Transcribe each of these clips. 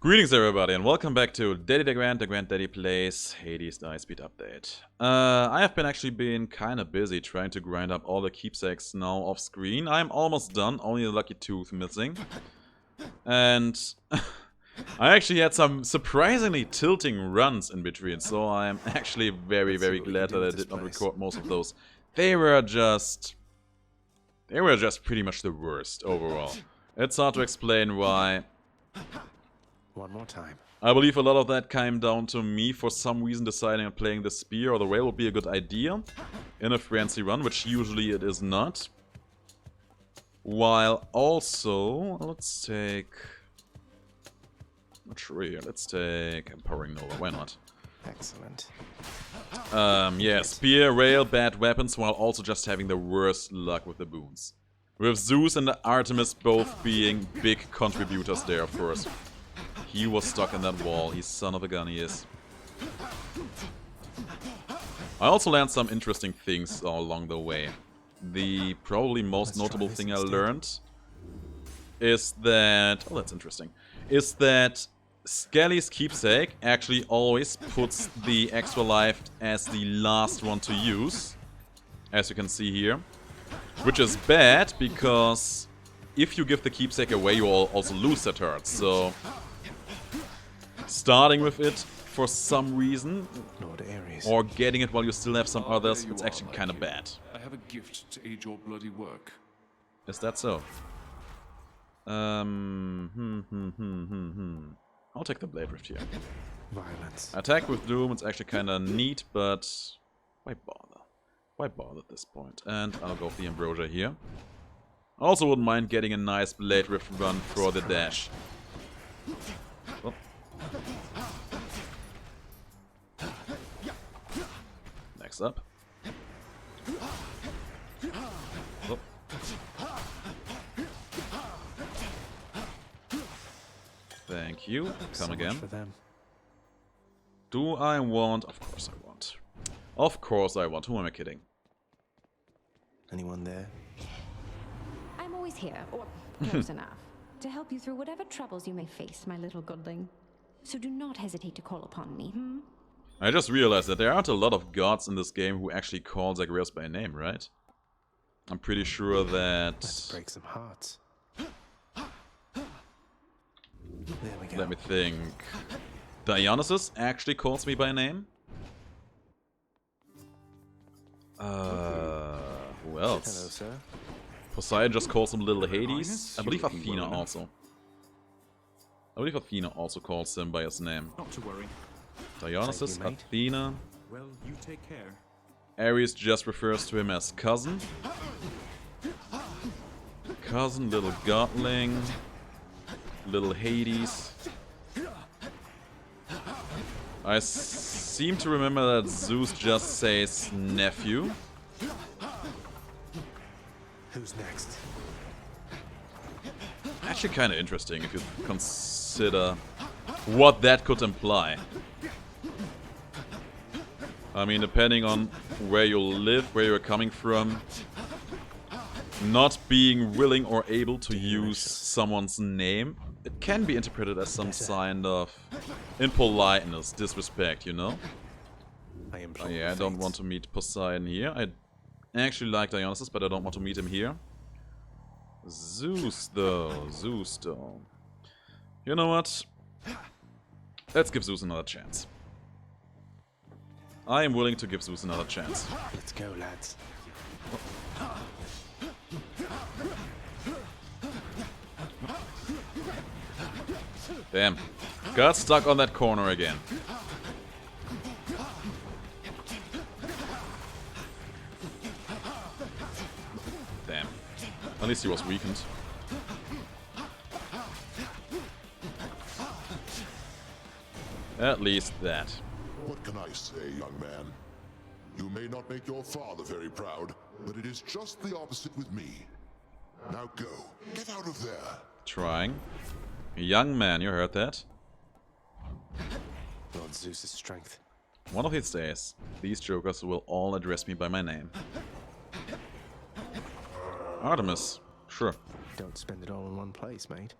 Greetings everybody and welcome back to DeGrand Daddy Plays Hades Die Speed Update. I have actually been kinda busy trying to grind up all the keepsakes now off screen. I'm almost done, only the lucky tooth missing. And I actually had some surprisingly tilting runs in between, so I'm actually very glad that I did not record most of those. They were just pretty much the worst overall. It's hard to explain why. One more time. I believe a lot of that came down to me for some reason deciding on playing the spear or the rail would be a good idea in a frenzy run, which usually it is not. While also, let's take... not sure here, let's take Empowering Nova, why not? Excellent. Yeah, spear, rail, bad weapons, while also just having the worst luck with the boons. With Zeus and Artemis both being big contributors there, of course. He was stuck in that wall, he's son of a gun, he is. I also learned some interesting things along the way. The probably most notable thing I learned is that... oh, that's interesting. Is that Skelly's Keepsake actually always puts the extra life as the last one to use. As you can see here. Which is bad, because if you give the Keepsake away, you also lose that heart, so... starting with it for some reason, or getting it while you still have some others, it's actually kind of bad. I have a gift to aid your bloody work. Is that so? I'll take the Blade Rift here. Violence. Attack with Doom, it's actually kind of neat, but why bother? Why bother at this point? And I'll go for the Ambrosia here. I also wouldn't mind getting a nice Blade Rift run for the dash. Oh. Next up. Oh. Thank you. Come again. Do I want? Of course I want. Of course I want. Who am I kidding? Anyone there? I'm always here, or close enough, to help you through whatever troubles you may face, my little goodling. So do not hesitate to call upon me, I just realized that there aren't a lot of gods in this game who actually call Zagreus by name, right? I'm pretty sure that... let's break some hearts. There we go. let me think... Dionysus actually calls me by name? Who else? Hello, sir. Poseidon just calls him Little Hades. Highness, I believe you're looking Athena well enough. also. I believe Athena also calls him by his name. Not to worry. Dionysus, Thank you, mate. Athena. Well, you take care. Ares just refers to him as cousin. Cousin, little godling. Little Hades. I seem to remember that Zeus just says nephew. Who's next? Actually kind of interesting if you consider what that could imply. I mean, depending on where you live, where you're coming from, not being willing or able to use someone's name, it can be interpreted as some sign of impoliteness, disrespect, you know? Oh yeah, I don't want to meet Poseidon here. I actually like Dionysus, but I don't want to meet him here. Zeus though. You know what? Let's give Zeus another chance. I am willing to give Zeus another chance. Let's go, lads. Damn. Got stuck on that corner again. Damn. At least he was weakened. At least that. What can I say, young man? You may not make your father very proud, but it is just the opposite with me. Now go. Get out of there. Trying. Young man, you heard that? Lord Zeus's strength. One of these days, these jokers will all address me by my name. Artemis. Sure. Don't spend it all in one place, mate.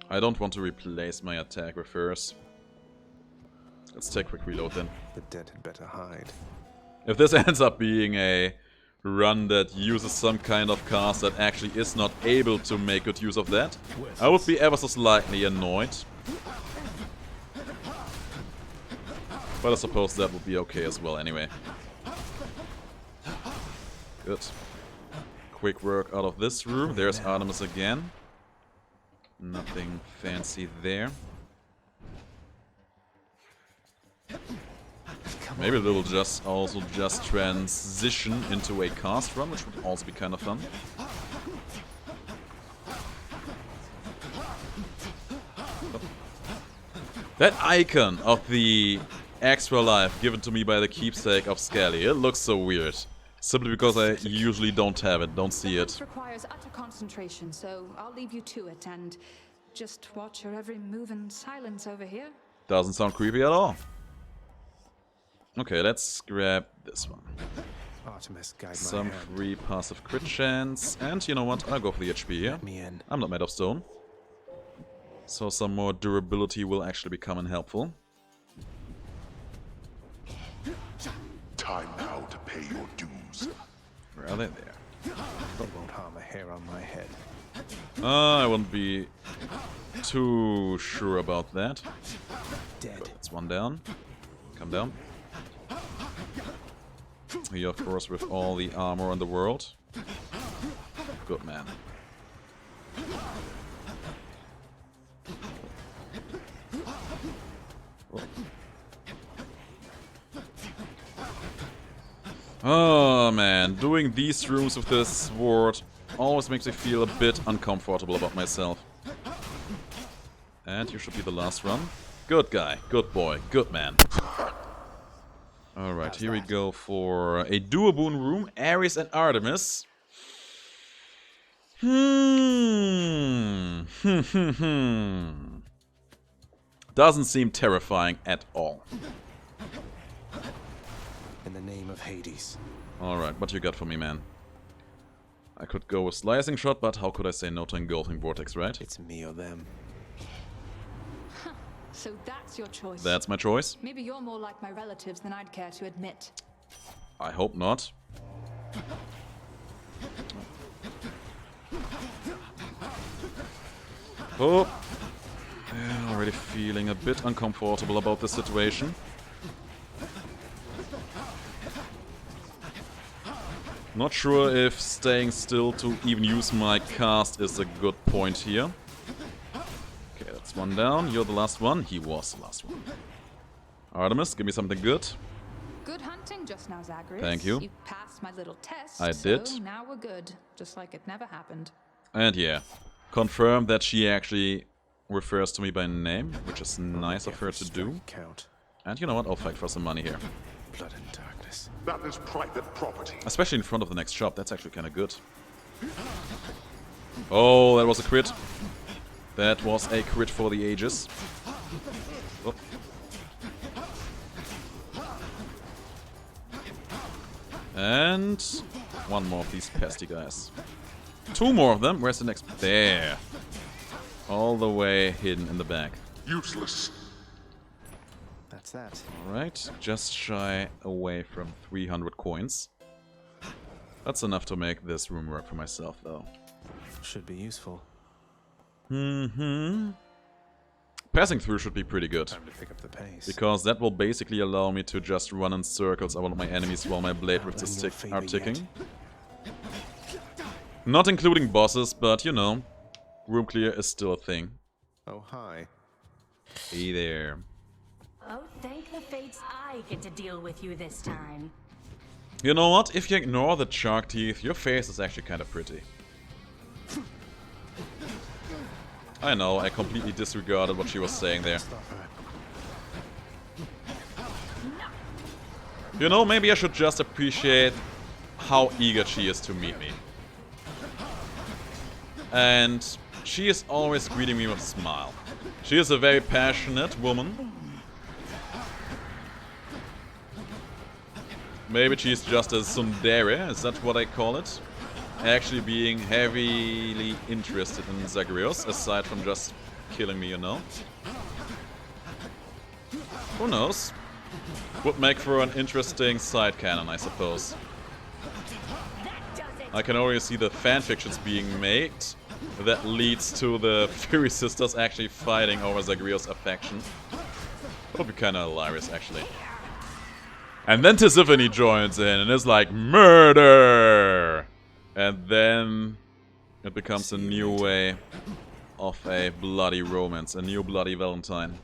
I don't want to replace my attack with hers. Let's take a quick reload then. The dead had better hide. If this ends up being a run that uses some kind of cast that actually is not able to make good use of that, I would be ever so slightly annoyed. But I suppose that would be okay as well anyway. Good. Quick work out of this room. There's Hermes again. Nothing fancy there. Maybe a little just transition into a cast run, which would also be kind of fun. That icon of the extra life given to me by the keepsake of Skelly, it looks so weird. Simply because I usually don't have it, don't see it. This requires utter concentration, so I'll leave you to it and just watch your every move in silence over here. Doesn't sound creepy at all. Okay, let's grab this one. Artemis, guide my Some hand. free passive crit chance. And you know what? I'll go for the HP here. Let me in. I'm not made of stone. So some more durability will actually become unhelpful. Time now to pay your dues. Where are they? There. That won't harm a hair on my head. I wouldn't be too sure about that. Dead. That's one down. Come down. Here, of course, with all the armor in the world. Good man. Oh man, doing these rooms with this sword always makes me feel a bit uncomfortable about myself. And you should be the last run. Good guy, good boy, good man. Alright, here we go for a duoboon room, Ares and Artemis. Doesn't seem terrifying at all. In the name of Hades. Alright, what you got for me, man? I could go with slicing shot, but how could I say no to engulfing vortex, right? It's me or them. So that's your choice. That's my choice. Maybe you're more like my relatives than I'd care to admit. I hope not. Oh! Yeah, already feeling a bit uncomfortable about this situation. Not sure if staying still to even use my cast is a good point here. Okay, that's one down. You're the last one. He was the last one. Artemis, give me something good. Good hunting just now, Zagreus. Thank you. You passed my little test. I did. So now we're good, just like it never happened. And yeah, confirm that she actually refers to me by name, which is nice of her to do. Count. And you know what? I'll fight for some money here. Blood and darkness. That is private property. Especially in front of the next shop. That's actually kind of good. Oh, that was a crit. That was a crit for the ages. Oh. And one more of these pesty guys. Two more of them. Where's the next? There. All the way hidden in the back. Useless. That's that. Alright, just shy away from 300 coins. That's enough to make this room work for myself, though. Should be useful. Passing through should be pretty good, Time to pick up the pace. because that will basically allow me to just run in circles around my enemies while my blade rifts are ticking. Not including bosses, but you know, room clear is still a thing. Oh, hi. Hey there. Oh, thank the fates I get to deal with you this time. You know what? If you ignore the shark teeth, your face is actually kind of pretty. I know, I completely disregarded what she was saying there. Stop her. You know, maybe I should just appreciate how eager she is to meet me. And she is always greeting me with a smile. She is a very passionate woman. Maybe she's just a tsundere, is that what I call it? Actually being heavily interested in Zagreus, aside from just killing me, you know. Who knows? Would make for an interesting side canon, I suppose. I can already see the fanfictions being made that leads to the Fury Sisters actually fighting over Zagreus' affection. That would be kind of hilarious, actually. And then Tisiphone joins in and is like, murder! And then it becomes a new way of a bloody romance, a new bloody Valentine.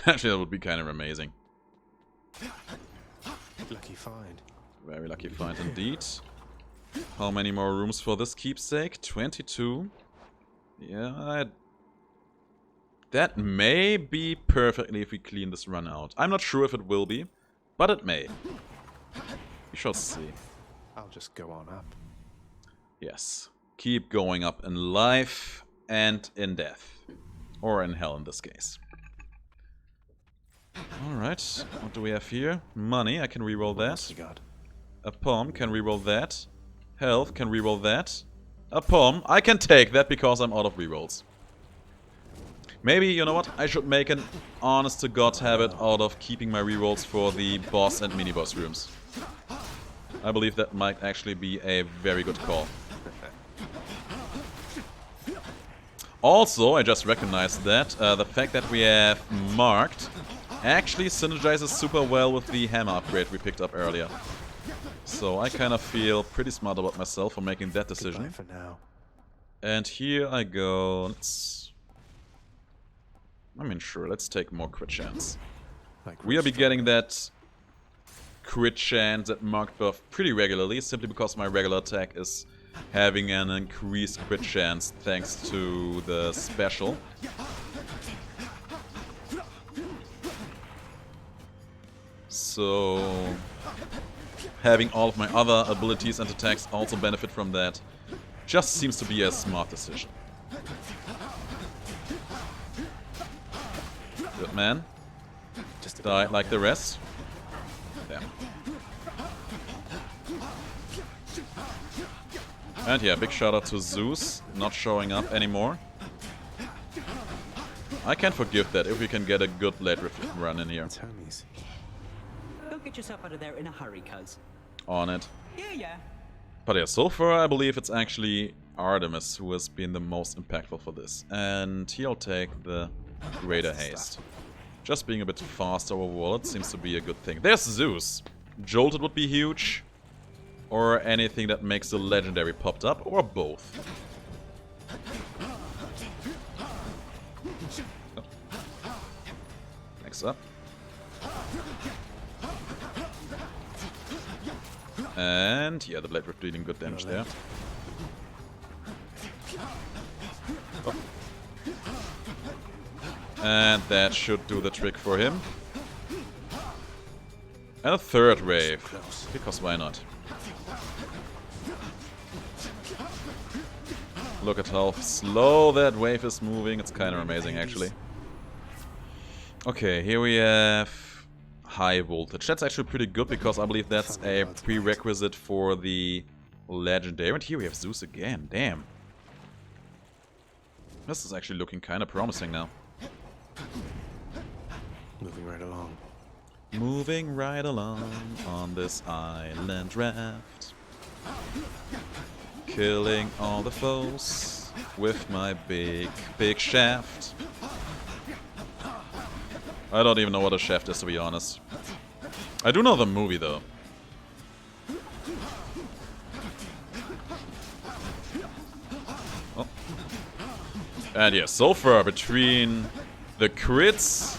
Actually, that would be kind of amazing. Lucky find. Very lucky find indeed. How many more rooms for this keepsake? 22. Yeah, that may be perfectly if we clean this run out. I'm not sure if it will be, but it may. We shall see. I'll just go on up. Yes. Keep going up in life and in death. Or in hell in this case. Alright, what do we have here? Money, I can reroll that. You got? A palm, can reroll that. Health, can reroll that. A palm, I can take that because I'm out of rerolls. Maybe, you know what, I should make an honest-to-God habit out of keeping my rerolls for the boss and mini-boss rooms. I believe that might actually be a very good call. Also, I just recognized that the fact that we have marked actually synergizes super well with the hammer upgrade we picked up earlier. So I kind of feel pretty smart about myself for making that decision. Goodbye for now. And here I go. Sure, let's take more crit chance. Like We'll be getting that crit chance at marked buff pretty regularly, simply because my regular attack is having an increased crit chance thanks to the special. So having all of my other abilities and attacks also benefit from that just seems to be a smart decision. Good man. Just Died like the rest. Damn. And yeah, big shout out to Zeus not showing up anymore. I can forgive that if we can get a good late run in here. It's Hermes. Don't get yourself out of there in a hurry, cuz. On it. Yeah. But yeah, so far I believe it's actually Artemis who has been the most impactful for this. And he'll take the greater haste. Just being a bit faster overall, it seems to be a good thing. There's Zeus! Jolted would be huge. Or anything that makes the legendary popped up, or both. Oh. Next up. And yeah, the blade rift dealing good damage there. Oh. And that should do the trick for him. And a third wave, because why not? Look at how slow that wave is moving, it's kind of amazing actually. Okay, here we have high voltage. That's actually pretty good because I believe that's a prerequisite for the legendary. And here we have Zeus again, damn. This is actually looking kind of promising now. Moving right along. Moving right along on this island raft. Killing all the foes with my big shaft. I don't even know what a shaft is, to be honest. I do know the movie, though. Oh. And yeah, so far between the crits,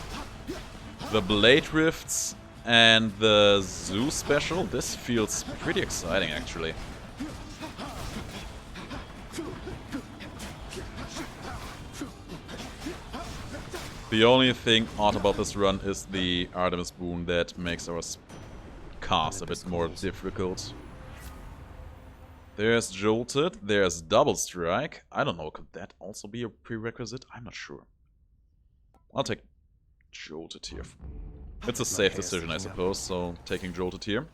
the blade rifts, and the Zeus special, this feels pretty exciting, actually. The only thing odd about this run is the Artemis boon that makes our cast a bit more difficult. There's Jolted, there's Double Strike. I don't know, could that also be a prerequisite? I'm not sure. I'll take Jolted here. It's a safe decision, I suppose, so taking Jolted here.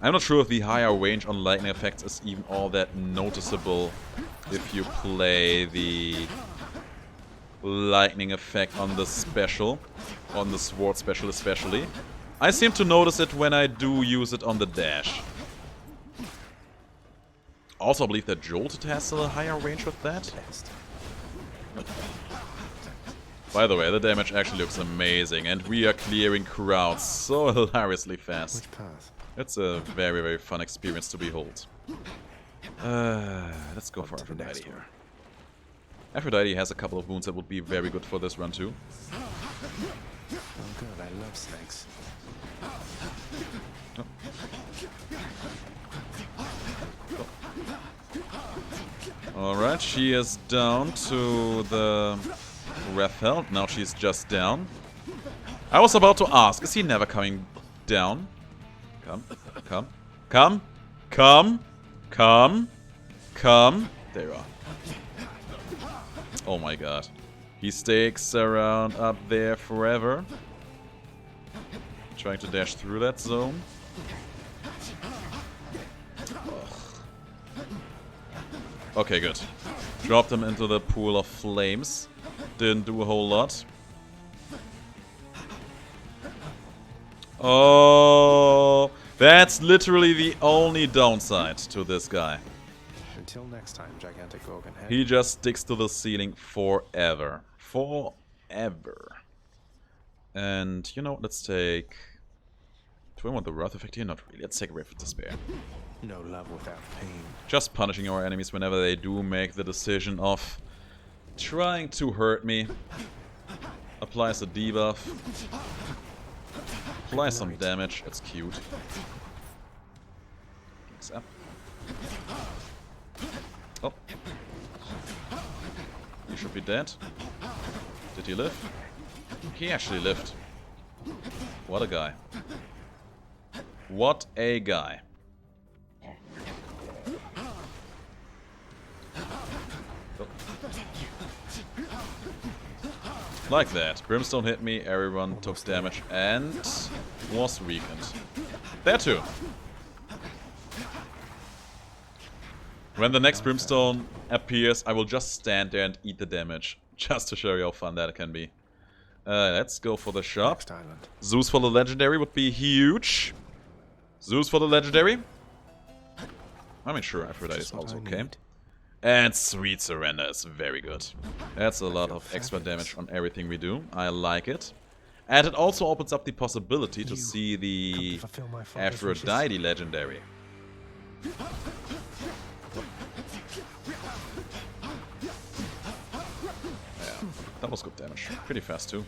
I'm not sure if the higher range on lightning effects is even all that noticeable if you play the lightning effect on the special, on the sword special especially. I seem to notice it when I do use it on the dash. Also, I believe that Jolted has a higher range with that. By the way, the damage actually looks amazing, and we are clearing crowds so hilariously fast. Which path? It's a very, very fun experience to behold. Let's go for Aphrodite here. Aphrodite has a couple of wounds that would be very good for this run too. Oh good, I love snakes. Oh. Oh. Alright, she is down to the Rathel. Now she's just down. I was about to ask, is he never coming down? Come, come, come, come, come, come. There you are. Oh my god. He stakes around up there forever. Trying to dash through that zone. Ugh. Okay, good. Dropped him into the pool of flames. Didn't do a whole lot. Oh, that's literally the only downside to this guy. Until next time, gigantic organ head. He just sticks to the ceiling forever. Forever. And, you know, let's take... Do I want the Wrath effect here? Not really. Let's take Wrath of Despair. No love without pain. Just punishing our enemies whenever they do make the decision of trying to hurt me. Applies a debuff. Apply some damage. It's cute. Mix up. Oh. He should be dead. Did he live? He actually lived. What a guy. What a guy. Oh. Like that. Brimstone hit me, everyone took damage and was weakened. There too. When the next Brimstone appears, I will just stand there and eat the damage. Just to show you how fun that can be. Let's go for the shop. Next island. Zeus for the legendary would be huge. Zeus for the legendary. I mean, sure, Aphrodite is Just what also I okay. need. And Sweet Surrender is very good. That's a lot of extra damage on everything we do. I like it. And it also opens up the possibility to see the fulfill my father's Aphrodite legendary. Yeah, that was good damage. Pretty fast too.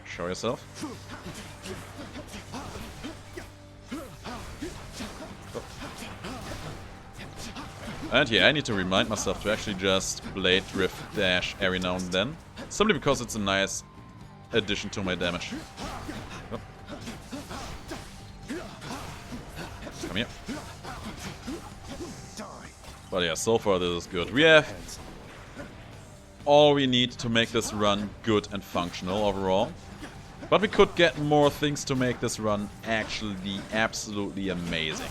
Show yourself. And yeah, I need to remind myself to actually just Blade Drift Dash every now and then. Simply because it's a nice addition to my damage. Oh. Come here. But yeah, so far this is good. We have all we need to make this run good and functional overall. But we could get more things to make this run actually absolutely amazing.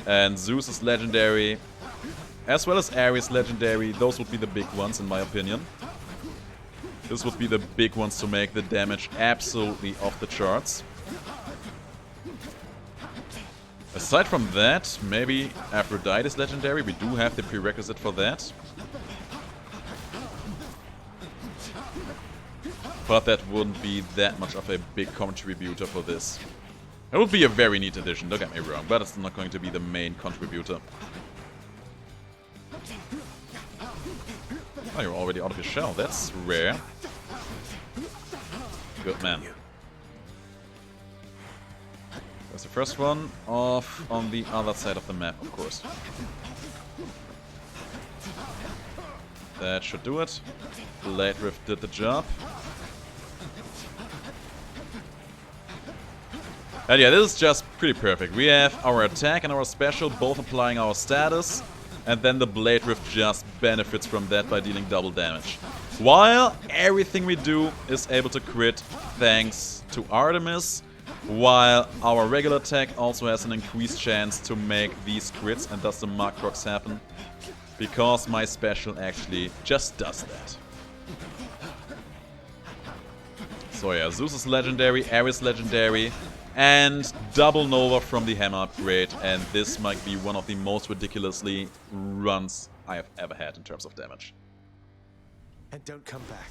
And Zeus is legendary, as well as Ares legendary. Those would be the big ones in my opinion. This would be the big ones to make the damage absolutely off the charts. Aside from that, maybe Aphrodite's legendary. We do have the prerequisite for that. But that wouldn't be that much of a big contributor for this. It would be a very neat addition, don't get me wrong, but it's not going to be the main contributor. Oh, you're already out of your shell. That's rare. Good man. There's the first one, off on the other side of the map, of course. That should do it. Blade Rift did the job. And yeah, this is just pretty perfect. We have our attack and our special both applying our status, and then the Blade Rift just benefits from that by dealing double damage. While everything we do is able to crit thanks to Artemis, while our regular attack also has an increased chance to make these crits and thus the mark procs happen, because my special actually just does that. So yeah, Zeus is legendary, Ares legendary, and double Nova from the hammer upgrade, and this might be one of the most ridiculously runs I have ever had in terms of damage. And don't come back.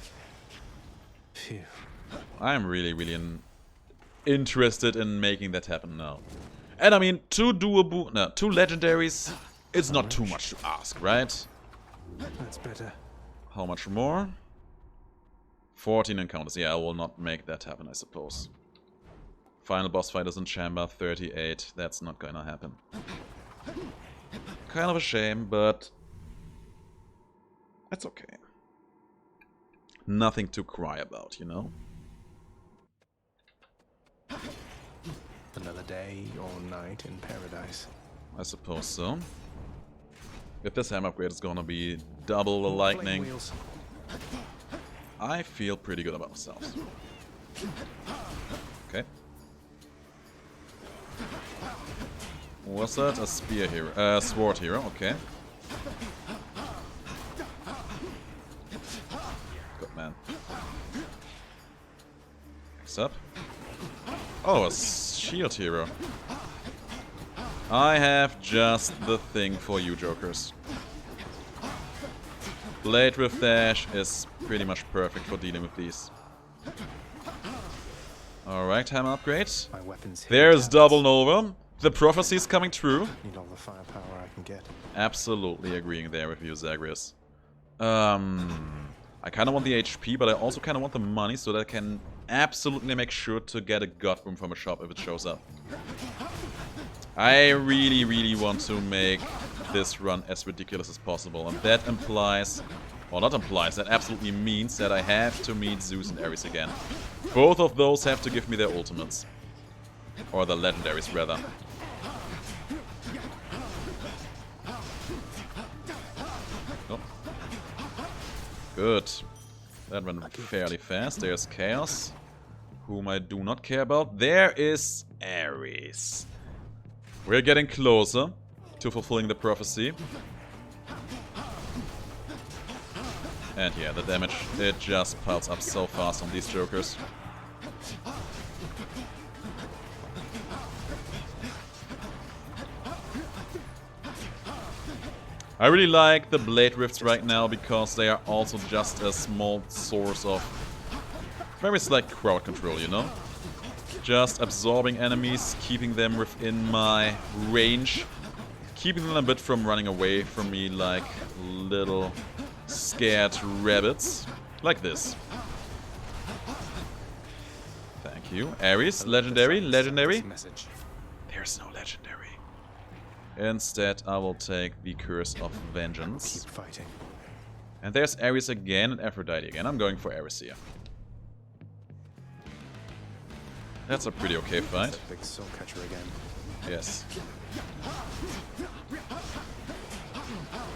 Phew. I'm really interested in making that happen now. And I mean, two legendaries, it's not too much to ask, right? That's better. How much more? 14 encounters. Yeah, I will not make that happen, I suppose. Final boss fight is in chamber 38. That's not gonna happen. Kind of a shame, but that's okay. Nothing to cry about, you know? Another day or night in paradise. I suppose so. If this hammer upgrade is gonna be double the lightning, Flame wheels. I feel pretty good about ourselves. Okay. Was that a spear hero? Sword hero, okay. Good man. Next up. Oh, a shield hero. I have just the thing for you, jokers. Blade with dash is pretty much perfect for dealing with these. Alright, hammer upgrade. My weapons here. There's double Nova. The prophecy's coming true. Need all the firepower I can get. Absolutely agreeing there with you, Zagreus. I kind of want the HP, but I also kind of want the money so that I can absolutely make sure to get a god room from a shop if it shows up. I really want to make this run as ridiculous as possible, and that implies, or not implies, that absolutely means that I have to meet Zeus and Ares again. Both of those have to give me their ultimates. Or the legendaries, rather. Oh. Good. That went fairly fast. There's Chaos, whom I do not care about. There is Ares. We're getting closer to fulfilling the prophecy. And yeah, the damage, it just piles up so fast on these jokers. I really like the blade rifts right now because they are also just a small source of very slight crowd control, you know? Just absorbing enemies, keeping them within my range, keeping them a bit from running away from me like little scared rabbits. Like this. Thank you. Ares, legendary, legendary. Message. There's no legendary. Instead, I will take the Curse of Vengeance. Keep fighting. And there's Ares again and Aphrodite again. I'm going for Ares here. That's a pretty okay fight. Big soul catcher again. Yes.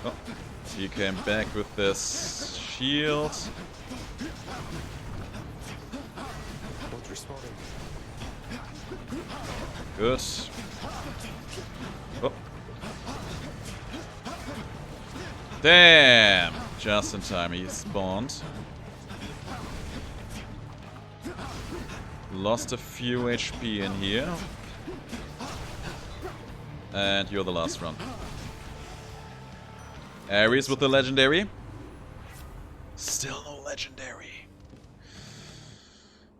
Oh, he came back with this shield. Bolt responding. Good. Oh. Damn! Just in time he spawned. Lost a few HP in here. And you're the last run. Ares with the legendary. Still no legendary.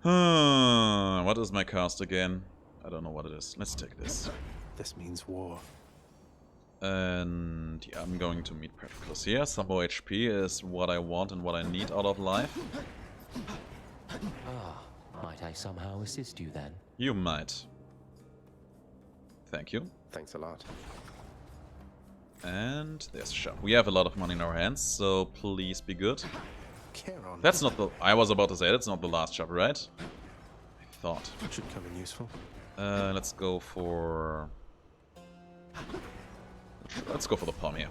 What is my cast again? I don't know what it is. Let's take this. This means war. And yeah, I'm going to meet Perficles here. Some more HP is what I want and what I need out of life. Ah, might I somehow assist you then? You might. Thank you. Thanks a lot. And there's a shop. We have a lot of money in our hands, so please be good. Charon. That's not the... I was about to say, that's not the last shop, right? I thought. Should come in useful. Let's go for... Let's go for the palm here.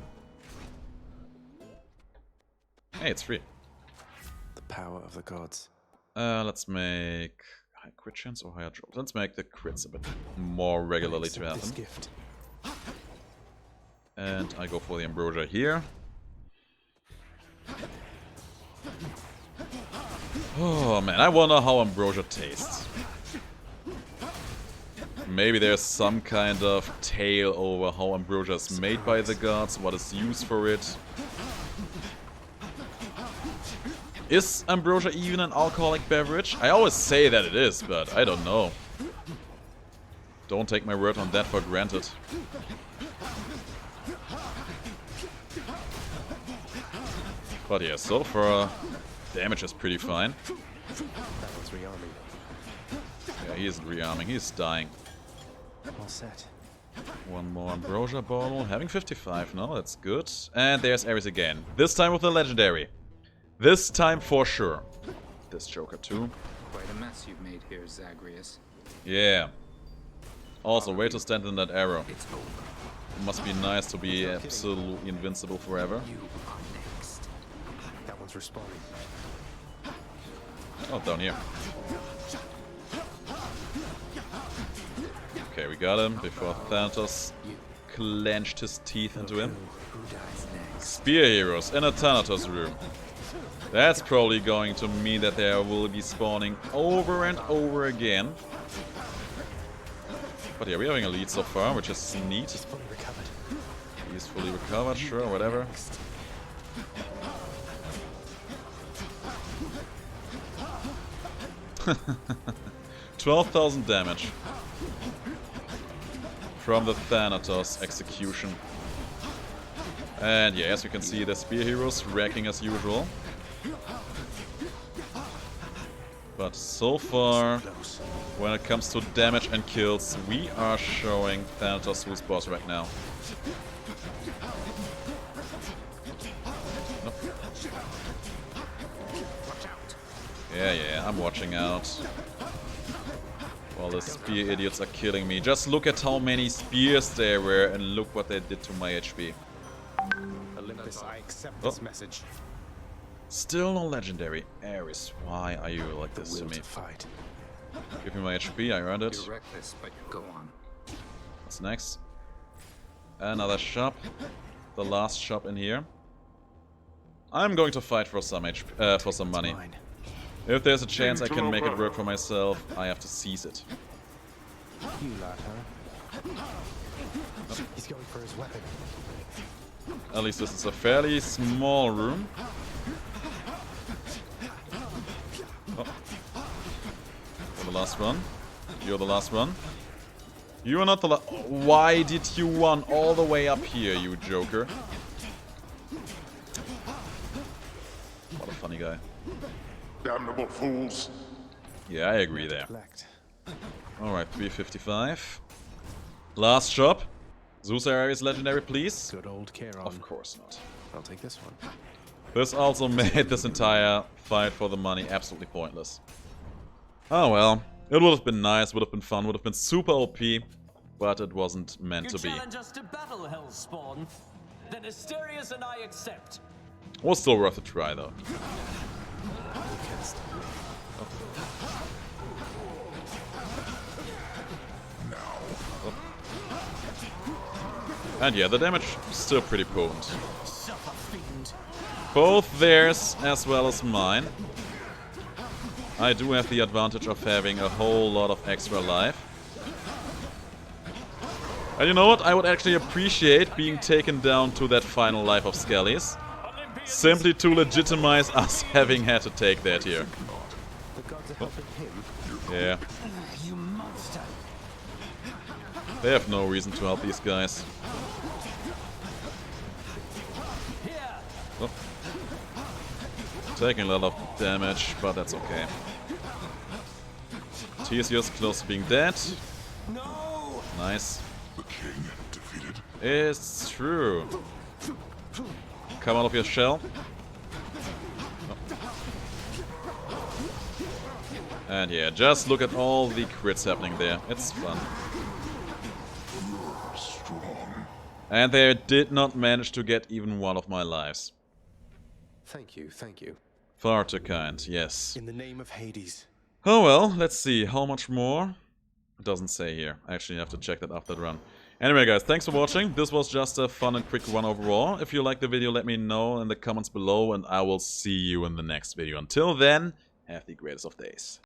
Hey, it's free. The power of the gods. Let's make High crit chance or higher drop? Let's make the crits a bit more regularly to happen. This gift. And I go for the ambrosia here. Oh man, I wonder how ambrosia tastes. Maybe there's some kind of tale over how ambrosia is made by the gods, what is used for it. Is ambrosia even an alcoholic beverage? I always say that it is, but I don't know. Don't take my word on that for granted. But yeah, so far, damage is pretty fine. That one's rearming. Yeah, he isn't rearming, he's dying. All set. One more ambrosia bottle, having 55 now, that's good. And there's Ares again. This time with the legendary. This time for sure. This Joker too. Quite a mess you've made here, Zagreus. Yeah. Also, way to stand in that arrow. It's over. It must be nice to be absolutely invincible forever. You are next. That one's respawning. Oh, down here. Okay, we got him before Thanatos clenched his teeth into him. Who dies next? Spear heroes in a Thanatos room. That's probably going to mean that there will be spawning over and over again. But yeah, we're having a lead so far, which is neat. He's fully recovered. He's fully recovered, sure, whatever. $12,000 damage from the Thanatos execution. And yeah, as you can see, the spear heroes wrecking as usual. But so far, when it comes to damage and kills, we are showing Thanatos who's boss right now. Nope. Yeah, I'm watching out. While the spear idiots are killing me. Just look at how many spears there were and look what they did to my HP. Olympus, I accept this message. Still no legendary. Ares, why are you like this to me? Fight. Give me my HP, I earned it. You're reckless, but go on. What's next? Another shop. The last shop in here. I'm going to fight for some HP, for some money. If there's a chance I can make it work for myself, I have to seize it. You lot, huh? He's going for his weapon. At least this is a fairly small room. Oh. You're the last one. You're the last one. You are not the last. Why did you run all the way up here, you joker? What a funny guy. Damnable fools. Yeah, I agree there. Alright, 355. Last shop. Zeus Ares legendary, please. Good old Charon. Of course not. I'll take this one. This also made this entire fight for the money absolutely pointless. Oh well. It would have been nice, would have been fun, would have been super OP, but it wasn't meant to be. Challenge us to battle, Hellspawn. Then Asterius and I accept. Was still worth a try though. And yeah, the damage is still pretty potent. Both theirs as well as mine. I do have the advantage of having a whole lot of extra life. And you know what? I would actually appreciate being taken down to that final life of Skellies. Simply to legitimize us having had to take that here. Oh. Yeah. You monster. They have no reason to help these guys. Oh. Taking a lot of damage, but that's okay. Theseus close to being dead. No. Nice. The king defeated. It's true. Come out of your shell. Oh. And yeah, just look at all the crits happening there. It's fun. Strong. And they did not manage to get even one of my lives. Thank you, thank you. Far too kind, yes. In the name of Hades, Oh well, let's see. How much more? It doesn't say here. I actually have to check that after the run. Anyway guys, thanks for watching. This was just a fun and quick run overall. If you liked the video, let me know in the comments below, and I will see you in the next video. Until then, have the greatest of days.